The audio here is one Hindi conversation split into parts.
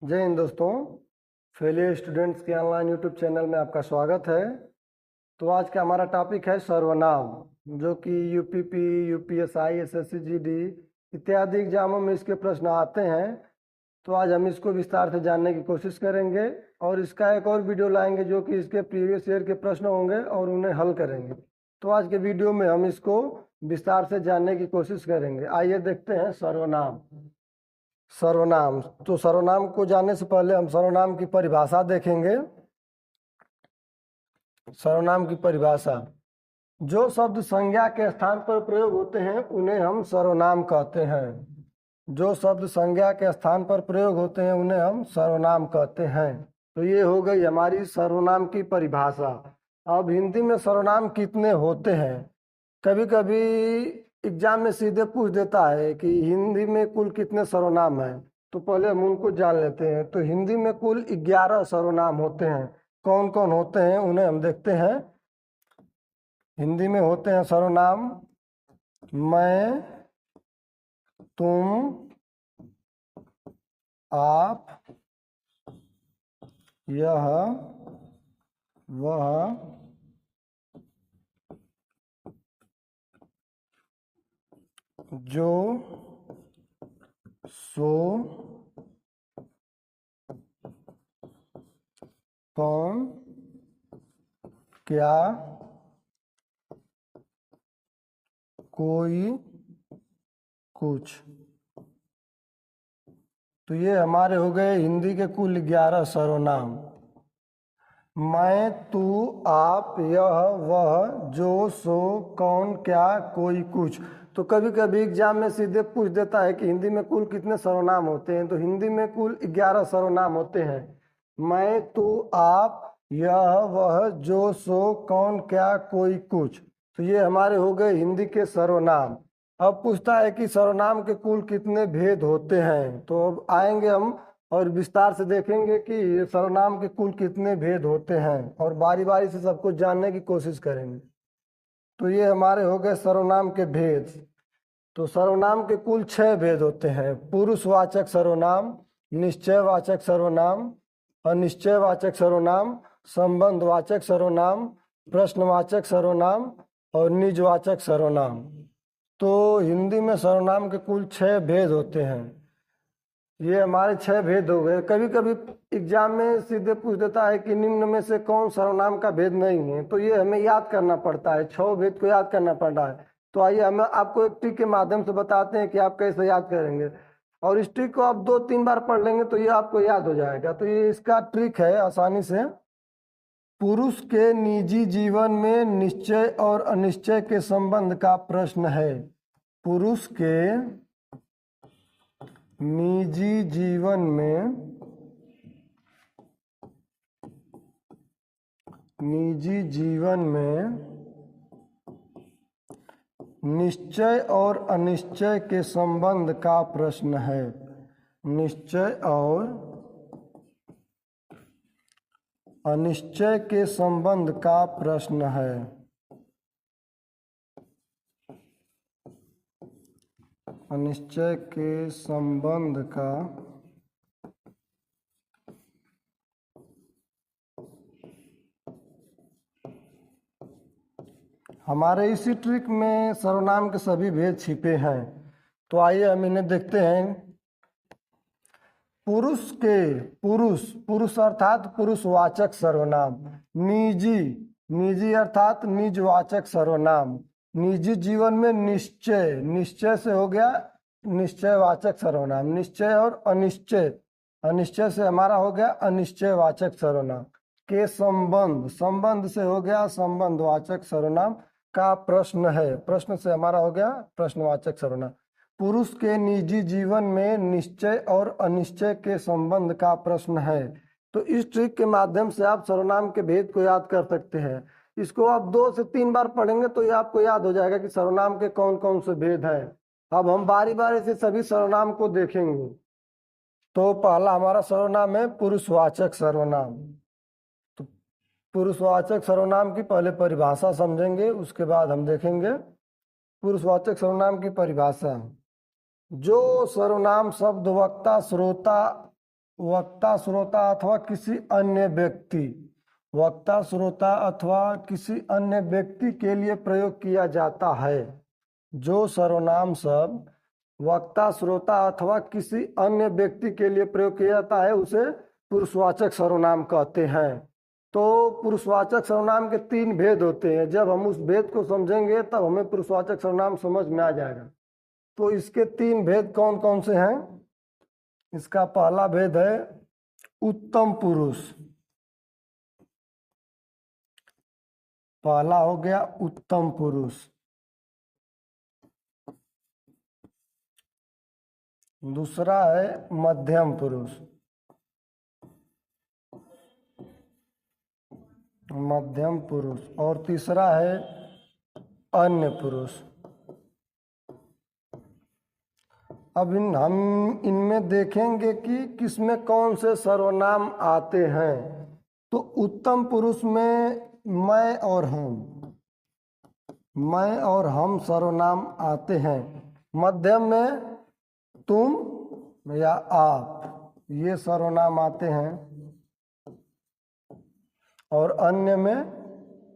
जय हिंद दोस्तों। फेलियर स्टूडेंट्स के ऑनलाइन यूट्यूब चैनल में आपका स्वागत है। तो आज का हमारा टॉपिक है सर्वनाम, जो कि यूपीपी, यूपीएसआई, एसएससी जीडी इत्यादि एग्जामों में इसके प्रश्न आते हैं। तो आज हम इसको विस्तार से जानने की कोशिश करेंगे और इसका एक और वीडियो लाएंगे जो कि इसके प्रीवियस ईयर के प्रश्न होंगे और उन्हें हल करेंगे। तो आज के वीडियो में हम इसको विस्तार से जानने की कोशिश करेंगे। आइए देखते हैं सर्वनाम। सर्वनाम, तो सर्वनाम को जानने से पहले हम सर्वनाम की परिभाषा देखेंगे। सर्वनाम की परिभाषा, जो शब्द संज्ञा के स्थान पर प्रयोग होते हैं उन्हें हम सर्वनाम कहते हैं। जो शब्द संज्ञा के स्थान पर प्रयोग होते हैं उन्हें हम सर्वनाम कहते हैं। तो ये हो गई हमारी सर्वनाम की परिभाषा। अब हिंदी में सर्वनाम कितने होते हैं? कभी कभी एग्जाम में सीधे पूछ देता है कि हिंदी में कुल कितने सर्वनाम हैं। तो पहले हम उनको जान लेते हैं। तो हिंदी में कुल 11 सर्वनाम होते हैं। कौन कौन होते हैं उन्हें हम देखते हैं। हिंदी में होते हैं सर्वनाम मैं, तुम, आप, यह, वह, जो, सो, कौन, क्या, कोई, कुछ। तो ये हमारे हो गए हिंदी के कुल 11 सर्वनाम। मैं, तू, आप, यह, वह, जो, सो, कौन, क्या, कोई, कुछ। तो कभी कभी एग्जाम में सीधे पूछ देता है कि हिंदी में कुल कितने सर्वनाम होते हैं। तो हिंदी में कुल 11 सर्वनाम होते हैं। मैं, तू, आप, यह, वह, जो, सो, कौन, क्या, कोई, कुछ। तो ये हमारे हो गए हिंदी के सर्वनाम। अब पूछता है कि सर्वनाम के कुल कितने भेद होते हैं। तो अब आएंगे हम और विस्तार से देखेंगे कि ये सर्वनाम के कुल कितने भेद होते हैं और बारी बारी से सब कुछ जानने की कोशिश करेंगे। तो ये हमारे हो गए सर्वनाम के भेद। तो सर्वनाम के कुल 6 भेद होते हैं। पुरुषवाचक सर्वनाम, निश्चयवाचक सर्वनाम, अनिश्चयवाचक सर्वनाम, संबंधवाचक सर्वनाम, प्रश्नवाचक सर्वनाम और निजवाचक सर्वनाम। तो हिंदी में सर्वनाम के कुल 6 भेद होते हैं। ये हमारे 6 भेद हो गए। कभी कभी एग्जाम में सीधे पूछ देता है कि निम्न में से कौन सर्वनाम का भेद नहीं है। तो ये हमें याद करना पड़ता है, 6 भेद को याद करना पड़ता है। तो आइए हम आपको एक ट्रिक के माध्यम से बताते हैं कि आप कैसे याद करेंगे। और इस ट्रिक को आप 2-3 बार पढ़ लेंगे तो ये आपको याद हो जाएगा। तो ये इसका ट्रिक है आसानी से। पुरुष के निजी जीवन में निश्चय और अनिश्चय के संबंध का प्रश्न है। पुरुष के निजी जीवन में निश्चय और अनिश्चय के संबंध का प्रश्न है। निश्चय और अनिश्चय के संबंध का प्रश्न है। अनिश्चय के संबंध का हमारे इसी ट्रिक में सर्वनाम के सभी भेद छिपे हैं। तो आइए हम इन्हें देखते हैं। पुरुष के, पुरुष अर्थात पुरुषवाचक सर्वनाम। निजी अर्थात निजवाचक सर्वनाम। निजी जीवन में निश्चय से हो गया निश्चयवाचक सर्वनाम। निश्चय और अनिश्चय से हमारा हो गया अनिश्चयवाचक सर्वनाम। के संबंध से हो गया संबंधवाचक सर्वनाम। का प्रश्न है, प्रश्न से हमारा हो गया प्रश्नवाचक सर्वनाम। पुरुष के निजी जीवन में निश्चय और अनिश्चय के संबंध का प्रश्न है। तो इस ट्रिक के माध्यम से आप सर्वनाम के भेद को याद कर सकते हैं। इसको आप 2 से 3 बार पढ़ेंगे तो ये आपको याद हो जाएगा कि सर्वनाम के कौन कौन से भेद हैं। अब हम बारी बारी से सभी सर्वनाम को देखेंगे। तो पहला हमारा सर्वनाम है पुरुषवाचक सर्वनाम। तो पुरुषवाचक सर्वनाम की पहले परिभाषा समझेंगे, उसके बाद हम देखेंगे पुरुषवाचक सर्वनाम की परिभाषा। जो सर्वनाम शब्द वक्ता, श्रोता वक्ता श्रोता अथवा किसी अन्य व्यक्ति, वक्ता श्रोता अथवा किसी अन्य व्यक्ति के लिए प्रयोग किया जाता है। जो सर्वनाम शब्द वक्ता श्रोता अथवा किसी अन्य व्यक्ति के लिए प्रयोग किया जाता है उसे पुरुषवाचक सर्वनाम कहते हैं। तो पुरुषवाचक सर्वनाम के 3 भेद होते हैं। जब हम उस भेद को समझेंगे तब हमें पुरुषवाचक सर्वनाम समझ में आ जाएगा। तो इसके 3 भेद कौन कौन से हैं? इसका पहला भेद है उत्तम पुरुष। पहला हो गया उत्तम पुरुष। दूसरा है मध्यम पुरुष, मध्यम पुरुष। और तीसरा है अन्य पुरुष। अब हम इनमें देखेंगे कि किसमें कौन से सर्वनाम आते हैं। तो उत्तम पुरुष में मैं और हम सर्वनाम आते हैं। मध्यम में तुम या आप, ये सर्वनाम आते हैं। और अन्य में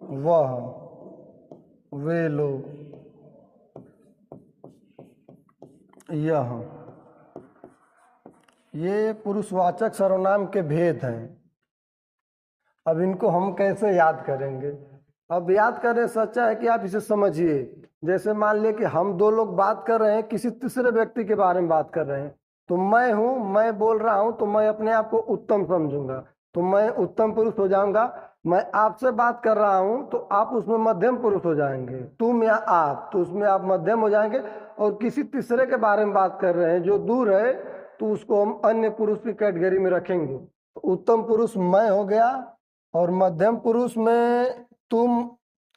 वह, वे लोग, यह। ये पुरुषवाचक सर्वनाम के भेद हैं। अब इनको हम कैसे याद करेंगे? अब याद करने से अच्छा है कि आप इसे समझिए। जैसे मान लिया कि हम 2 लोग बात कर रहे हैं, किसी तीसरे व्यक्ति के बारे में बात कर रहे हैं। तो मैं हूं, मैं बोल रहा हूं, तो मैं अपने आप को उत्तम समझूंगा, तो मैं उत्तम पुरुष हो जाऊंगा। मैं आपसे बात कर रहा हूं तो आप उसमें मध्यम पुरुष हो जाएंगे, तुम या आप, तो उसमें आप मध्यम हो जाएंगे। और किसी तीसरे के बारे में बात कर रहे हैं जो दूर है, तो उसको हम अन्य पुरुष की कैटेगरी में रखेंगे। तो उत्तम पुरुष मैं हो गया, और मध्यम पुरुष में तुम,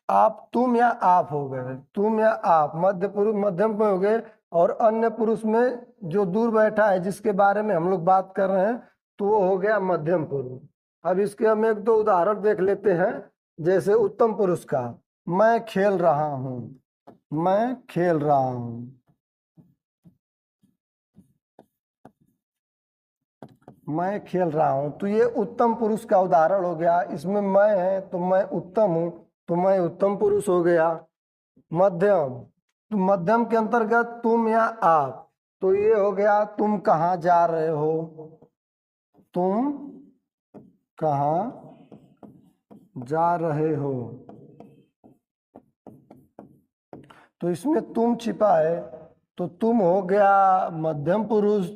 आप, तुम या आप हो गए, तुम या आप मध्य पुरुष, मध्यम में हो गए। और अन्य पुरुष में जो दूर बैठा है जिसके बारे में हम लोग बात कर रहे हैं, तो वो हो गया मध्यम पुरुष। अब इसके हम 1-2 उदाहरण देख लेते हैं। जैसे उत्तम पुरुष का, मैं खेल रहा हूं, मैं खेल रहा हूं, मैं खेल रहा हूं। तो ये उत्तम पुरुष का उदाहरण हो गया। इसमें मैं है तो मैं उत्तम हूं, तो मैं उत्तम पुरुष हो गया। मध्यम, तो मध्यम के अंतर्गत तुम या आप, तो ये हो गया तुम कहाँ जा रहे हो, तुम कहाँ जा रहे हो। तो इसमें तुम छिपा है, तो तुम हो गया मध्यम पुरुष।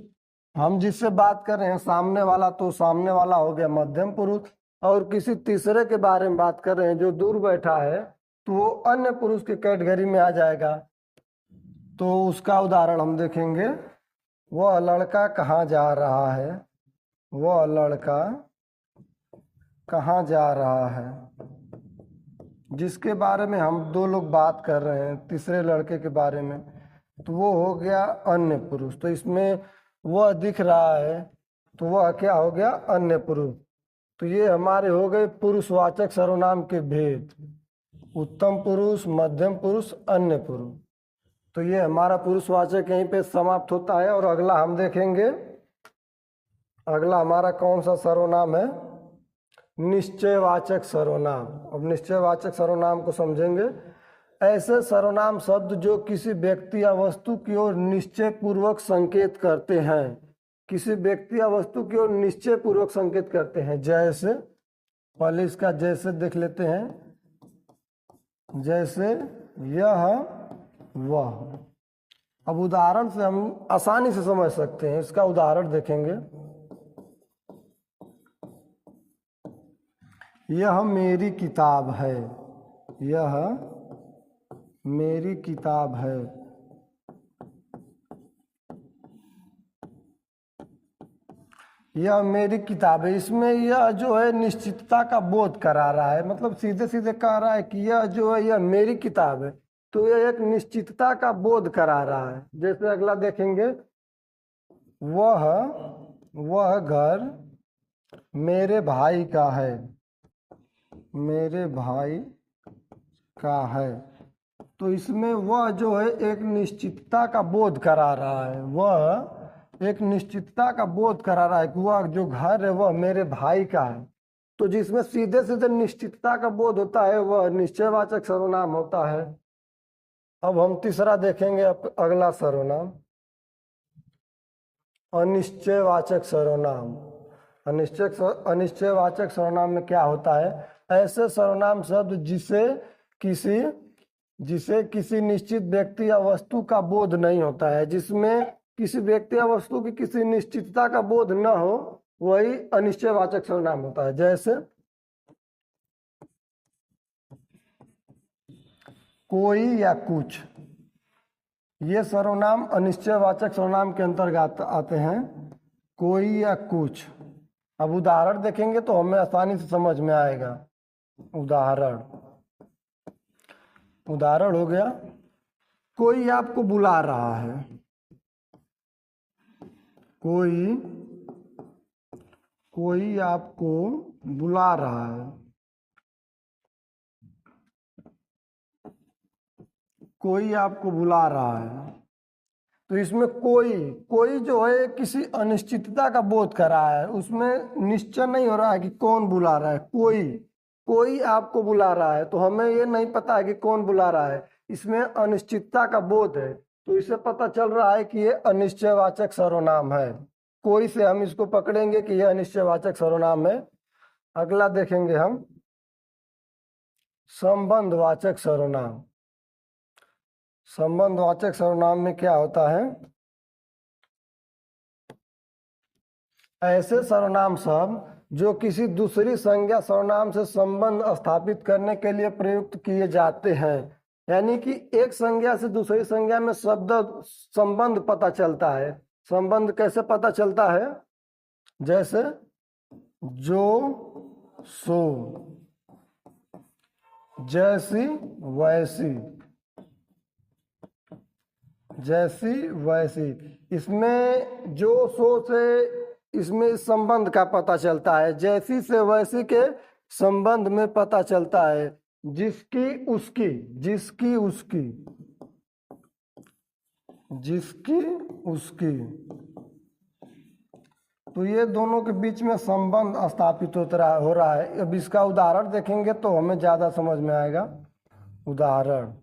हम जिससे बात कर रहे हैं सामने वाला, तो सामने वाला हो गया मध्यम पुरुष। और किसी तीसरे के बारे में बात कर रहे हैं जो दूर बैठा है, तो वो अन्य पुरुष की कैटेगरी में आ जाएगा। तो उसका उदाहरण हम देखेंगे। वह लड़का कहाँ जा रहा है, वह लड़का कहाँ जा रहा है। जिसके बारे में हम 2 लोग बात कर रहे हैं, तीसरे लड़के के बारे में, तो वो हो गया अन्य पुरुष। तो इसमें वह दिख रहा है, तो वह क्या हो गया, अन्य पुरुष। तो ये हमारे हो गए पुरुषवाचक सर्वनाम के भेद, उत्तम पुरुष, मध्यम पुरुष, अन्य पुरुष। तो ये हमारा पुरुषवाचक यहीं पे समाप्त होता है। और अगला हम देखेंगे, अगला हमारा कौन सा सर्वनाम है, निश्चयवाचक सर्वनाम। अब निश्चयवाचक सर्वनाम को समझेंगे। ऐसे सर्वनाम शब्द जो किसी व्यक्ति या वस्तु की ओर निश्चय पूर्वक संकेत करते हैं, किसी व्यक्ति या वस्तु की ओर निश्चय पूर्वक संकेत करते हैं। जैसे, पहले इसका जैसे देख लेते हैं। जैसे यह, वह। अब उदाहरण से हम आसानी से समझ सकते हैं। इसका उदाहरण देखेंगे। यह मेरी किताब है, यह मेरी किताब है। यह मेरी किताब है। इसमें यह जो है निश्चितता का बोध करा रहा है, मतलब सीधे सीधे कह रहा है कि यह जो है यह मेरी किताब है। तो यह एक निश्चितता का बोध करा रहा है। जैसे अगला देखेंगे, वह घर मेरे भाई का है, मेरे भाई का है। तो इसमें वह जो है एक निश्चितता का बोध करा रहा है। वह एक निश्चितता का बोध करा रहा है कि वह जो घर है वह मेरे भाई का है। तो जिसमें सीधे सीधे निश्चितता का बोध होता है वह निश्चयवाचक सर्वनाम होता है। अब हम तीसरा देखेंगे अगला सर्वनाम, अनिश्चयवाचक सर्वनाम। अनिश्चयवाचक सर्वनाम में क्या होता है? ऐसे सर्वनाम शब्द जिसे किसी निश्चित व्यक्ति या वस्तु का बोध नहीं होता है, जिसमें किसी व्यक्ति या वस्तु की किसी निश्चितता का बोध न हो, वही अनिश्चयवाचक सर्वनाम होता है। जैसे कोई या कुछ, ये सर्वनाम अनिश्चयवाचक सर्वनाम के अंतर्गत आते हैं। कोई या कुछ। अब उदाहरण देखेंगे तो हमें आसानी से समझ में आएगा। उदाहरण हो गया, कोई आपको बुला रहा है। कोई आपको बुला रहा है। कोई आपको बुला रहा है। तो इसमें कोई जो है किसी अनिश्चितता का बोध कर रहा है, उसमें निश्चय नहीं हो रहा है कि कौन बुला रहा है। कोई आपको बुला रहा है, तो हमें ये नहीं पता है कि कौन बुला रहा है, इसमें अनिश्चितता का बोध है, तो इससे पता चल रहा है कि ये अनिश्चयवाचक सर्वनाम है। कोई से हम इसको पकड़ेंगे कि यह अनिश्चयवाचक सर्वनाम है। अगला देखेंगे हम संबंधवाचक सर्वनाम। संबंधवाचक सर्वनाम में क्या होता है? ऐसे सर्वनाम शब्द जो किसी दूसरी संज्ञा सर्वनाम से संबंध स्थापित करने के लिए प्रयुक्त किए जाते हैं। यानी कि एक संज्ञा से दूसरी संज्ञा में संबंध पता चलता है। संबंध कैसे पता चलता है? जैसे जो सो, जैसी वैसी। इसमें जो सो से इसमें संबंध का पता चलता है। जैसी से वैसी के संबंध में पता चलता है। जिसकी उसकी। तो ये दोनों के बीच में संबंध स्थापित हो रहा है। अब इसका उदाहरण देखेंगे तो हमें ज्यादा समझ में आएगा। उदाहरण,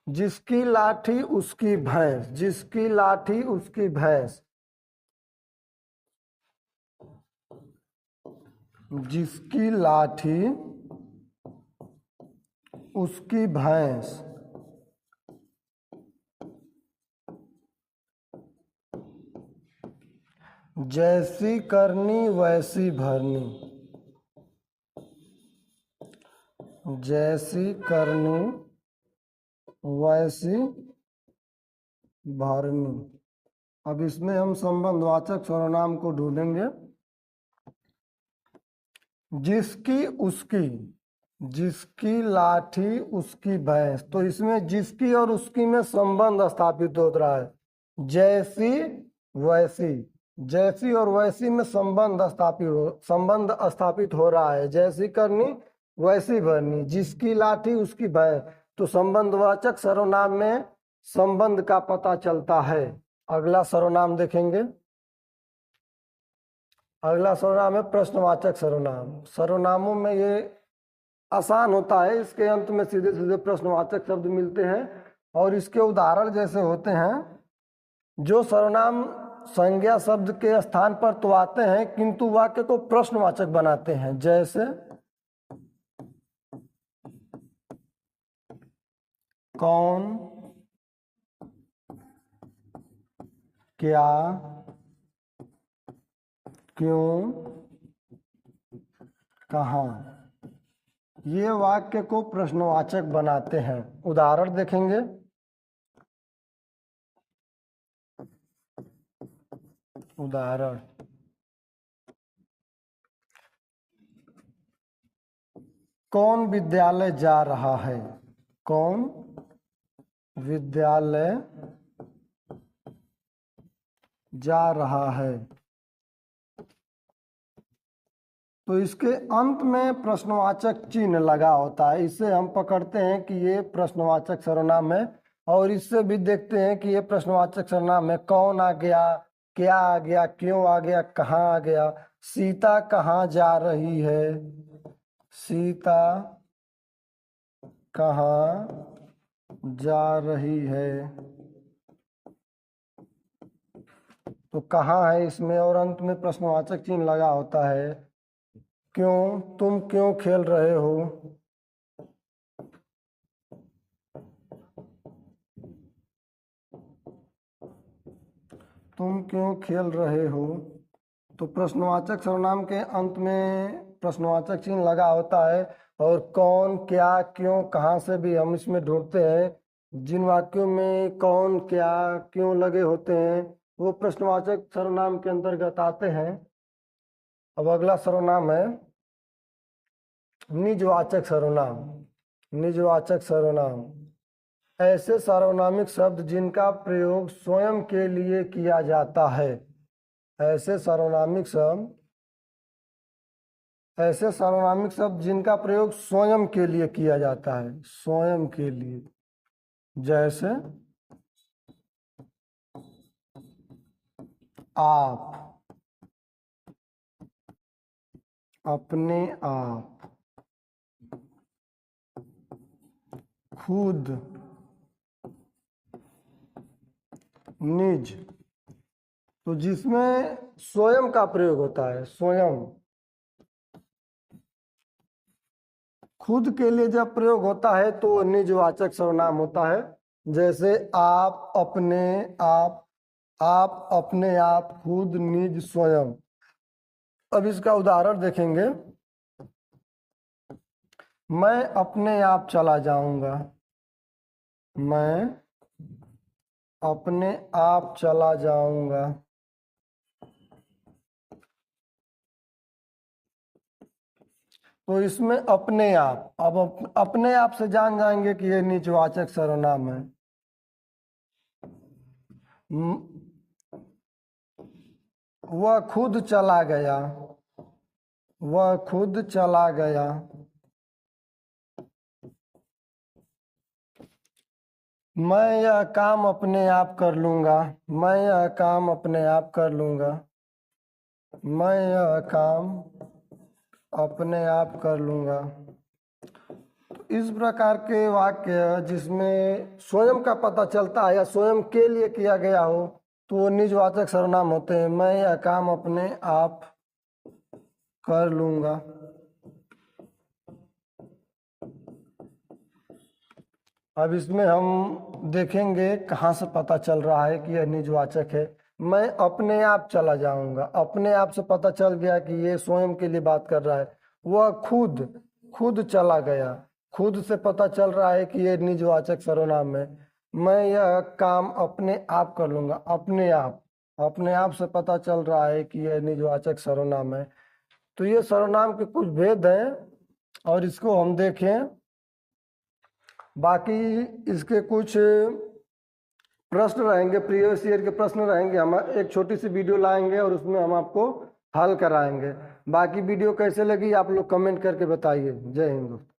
जिसकी लाठी उसकी भैंस। जिसकी लाठी उसकी भैंस। जिसकी लाठी उसकी भैंस। जैसी करनी वैसी भरनी। जैसी करनी वैसी भरनी। अब इसमें हम संबंधवाचक सर्वनाम को ढूंढेंगे। जिसकी लाठी उसकी भैंस। तो इसमें जिसकी और उसकी में संबंध स्थापित हो रहा है। जैसी और वैसी में संबंध स्थापित हो रहा है। जैसी करनी वैसी भरनी। जिसकी लाठी उसकी भैंस। तो संबंधवाचक सर्वनाम में संबंध का पता चलता है। अगला सर्वनाम देखेंगे। अगला सर्वनाम है प्रश्नवाचक सर्वनाम। सर्वनामों में ये आसान होता है, इसके अंत में सीधे सीधे प्रश्नवाचक शब्द मिलते हैं। और इसके उदाहरण जैसे होते हैं, जो सर्वनाम संज्ञा शब्द के स्थान पर तो आते हैं किंतु वाक्य को प्रश्नवाचक बनाते हैं। जैसे कौन, क्या, क्यों, कहाँ। ये वाक्य को प्रश्नवाचक बनाते हैं। उदाहरण देखेंगे। उदाहरण, कौन विद्यालय जा रहा है। कौन विद्यालय जा रहा है। तो इसके अंत में प्रश्नवाचक चिन्ह लगा होता है। इससे हम पकड़ते हैं कि ये प्रश्नवाचक सर्वनाम है। और इससे भी देखते हैं कि ये प्रश्नवाचक सर्वनाम है। कौन आ गया, क्या आ गया, क्यों आ गया, कहाँ आ गया। सीता कहाँ जा रही है, सीता कहाँ जा रही है। तो कहाँ है इसमें, और अंत में प्रश्नवाचक चिन्ह लगा होता है। क्यों, तुम क्यों खेल रहे हो, तुम क्यों खेल रहे हो। तो प्रश्नवाचक सर्वनाम के अंत में प्रश्नवाचक चिन्ह लगा होता है। और कौन, क्या, क्यों, कहाँ से भी हम इसमें ढूंढते हैं। जिन वाक्यों में कौन, क्या, क्यों लगे होते हैं वो प्रश्नवाचक सर्वनाम के अंतर्गत आते हैं। अब अगला सर्वनाम है निजवाचक सर्वनाम। निजवाचक सर्वनाम ऐसे सार्वनामिक शब्द जिनका प्रयोग स्वयं के लिए किया जाता है। ऐसे सार्वनामिक शब्द जिनका प्रयोग स्वयं के लिए किया जाता है, स्वयं के लिए। जैसे आप, अपने आप, खुद, निज। तो जिसमें स्वयं का प्रयोग होता है, स्वयं। खुद के लिए जब प्रयोग होता है तो निजवाचक सर्वनाम होता है। जैसे आप, अपने आप, आप, अपने आप, खुद, निज, स्वयं। अब इसका उदाहरण देखेंगे। मैं अपने आप चला जाऊंगा, मैं अपने आप चला जाऊंगा। तो इसमें अपने आप, अब अपने आप से जान जाएंगे कि ये निजवाचक सर्वनाम है। वह खुद चला गया, वह खुद चला गया। मैं यह काम अपने आप कर लूंगा, मैं यह काम अपने आप कर लूंगा। मैं यह काम अपने आप कर लूंगा। इस प्रकार के वाक्य जिसमें स्वयं का पता चलता है या स्वयं के लिए किया गया हो तो वो निजवाचक सर्वनाम होते हैं। मैं यह काम अपने आप कर लूंगा। अब इसमें हम देखेंगे कहाँ से पता चल रहा है कि यह निजवाचक है। मैं अपने आप चला जाऊंगा, अपने आप से पता चल गया कि ये स्वयं के लिए बात कर रहा है। वह खुद चला गया, खुद से पता चल रहा है कि ये निजवाचक सर्वनाम है। मैं यह काम अपने आप कर लूंगा, अपने आप से पता चल रहा है कि यह निजवाचक सर्वनाम है। तो ये सर्वनाम के कुछ भेद हैं और इसको हम देखें। बाकी इसके कुछ प्रश्न रहेंगे, प्रीवियस ईयर के प्रश्न रहेंगे। हम एक छोटी सी वीडियो लाएंगे और उसमें हम आपको हल कराएंगे। बाकी वीडियो कैसे लगी आप लोग कमेंट करके बताइए। जय हिंद दोस्तों।